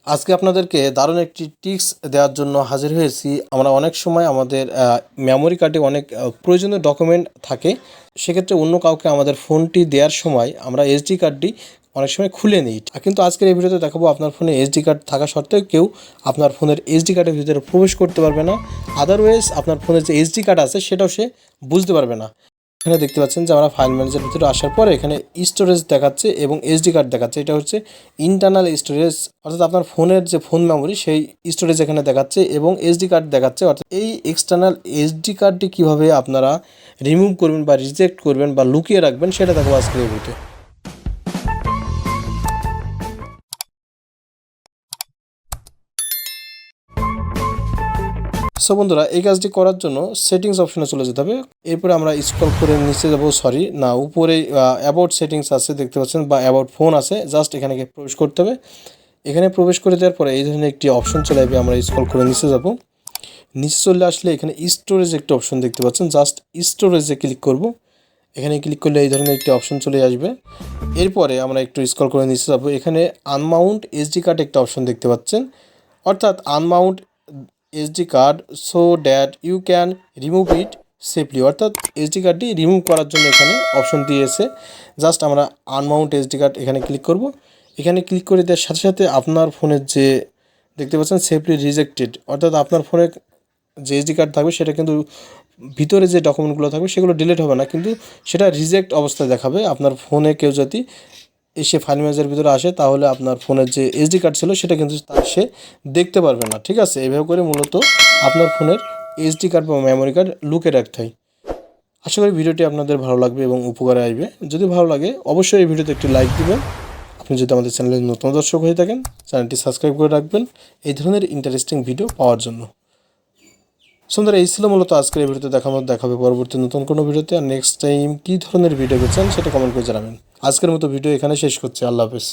আজকে আপনাদেরকে দারুণ একটি টিপস দেওয়ার জন্য হাজির হয়েছি। আমরা অনেক সময় আমাদের মেমোরি কার্ডে অনেক প্রয়োজনীয় ডকুমেন্ট থাকে। সেক্ষেত্রে অন্য কাউকে আমাদের ফোনটি দেওয়ার সময় আমরা এসডি কার্ডটি অনেক সময় খুলে নিই। কিন্তু আজকের এই ভিডিওতে দেখাবো আপনার ফোনে এসডি কার্ড থাকা সত্ত্বেও কেউ আপনার ফোনের এসডি কার্ডের ভিতরে প্রবেশ করতে পারবে না। আদারওয়াইজ আপনার ফোনের যে এসডি কার্ড আছে সেটাও সে বুঝতে পারবে না। এখানে দেখতে পাচ্ছেন যে আমরা ফাইল ম্যানেজারের ভিতরে আসার পরে এখানে স্টোরেজ দেখাচ্ছে এবং এসডি কার্ড দেখাচ্ছে। এটা হচ্ছে ইন্টারনাল স্টোরেজ, অর্থাৎ আপনার ফোনের যে ফোন মেমোরি সেই স্টোরেজ এখানে দেখাচ্ছে এবং এসডি কার্ড দেখাচ্ছে। অর্থাৎ এই এক্সটার্নাল এসডি কার্ডটি কীভাবে আপনারা রিমুভ করবেন বা রিজেক্ট করবেন বা লুকিয়ে রাখবেন সেটা দেখো আজকের এই ভিডিওতে। সো বন্ধুরা, এই কাজটি করার জন্য সেটিংস অপশনে চলে যেতে হবে। এরপরে আমরা স্ক্রল করে নিচে যাব, উপরে অ্যাবাউট সেটিংস আছে দেখতে পাচ্ছেন, বা অ্যাবাউট ফোন আছে। জাস্ট এখানে প্রবেশ করতে হবে। এখানে প্রবেশ করে দেওয়ার পরে এই ধরনের একটি অপশন চলে আসবে। আমরা স্ক্রল করে নিচে যাব। নিচে চলে আসলে এখানে স্টোরেজ একটি অপশন দেখতে পাচ্ছেন। জাস্ট স্টোরেজে ক্লিক করব। এখানে ক্লিক করলে এই ধরনের একটি অপশন চলে আসবে। এরপরে আমরা একটু স্ক্রল করে নিচে যাব। এখানে আনমাউন্ট এসডি কার্ড একটা অপশন দেখতে পাচ্ছেন, অর্থাৎ unmount SD card so that you can remove it safely, অর্থাৎ এসডি কার্ডটি রিমুভ করার জন্য এখানে অপশন দিয়েছে। জাস্ট আমরা আনমাউন্ট এসডি কার্ড এখানে ক্লিক করব। এখানে ক্লিক করে দেওয়ার সাথে সাথে আপনার ফোনের যে দেখতে পাচ্ছেন সেফলি রিজেক্টেড, অর্থাৎ আপনার ফোনে যে এসডি কার্ড থাকবে সেটা কিন্তু ভিতরে যে ডকুমেন্টগুলো থাকবে সেগুলো ডিলিট হবে না, কিন্তু সেটা রিজেক্ট অবস্থায় দেখাবে। আপনার ফোনে কেউ যদি এসে ফাইল ম্যানেজারের ভিতরে আসে তাহলে আপনার ফোনের যে এসডি কার্ড ছিল সেটা কিন্তু সে দেখতে পারবে না। ঠিক আছে, এভাবে করে মূলত আপনার ফোনের এসডি কার্ড বা মেমোরি কার্ড লুকিয়ে রাখতে হয়। আশা করি ভিডিওটি আপনাদের ভালো লাগবে এবং উপকারে আসবে। যদি ভালো লাগে অবশ্যই এই ভিডিওতে একটি লাইক দিবেন। আপনি যদি আমাদের চ্যানেলে নতুন দর্শক হয়ে থাকেন চ্যানেলটি সাবস্ক্রাইব করে রাখবেন এই ধরনের ইন্টারেস্টিং ভিডিও পাওয়ার জন্য। সুন্দর, এই ছিল মূলত আজকের এই ভিডিওতে দেখাবে পরবর্তী নতুন কোনো ভিডিওতে। আর নেক্সট টাইম কী ধরনের ভিডিও পেয়েছেন সেটা কমেন্ট করে জানাবেন। আজকের মতো ভিডিও এখানে শেষ করছি। আল্লাহ হাফেজ।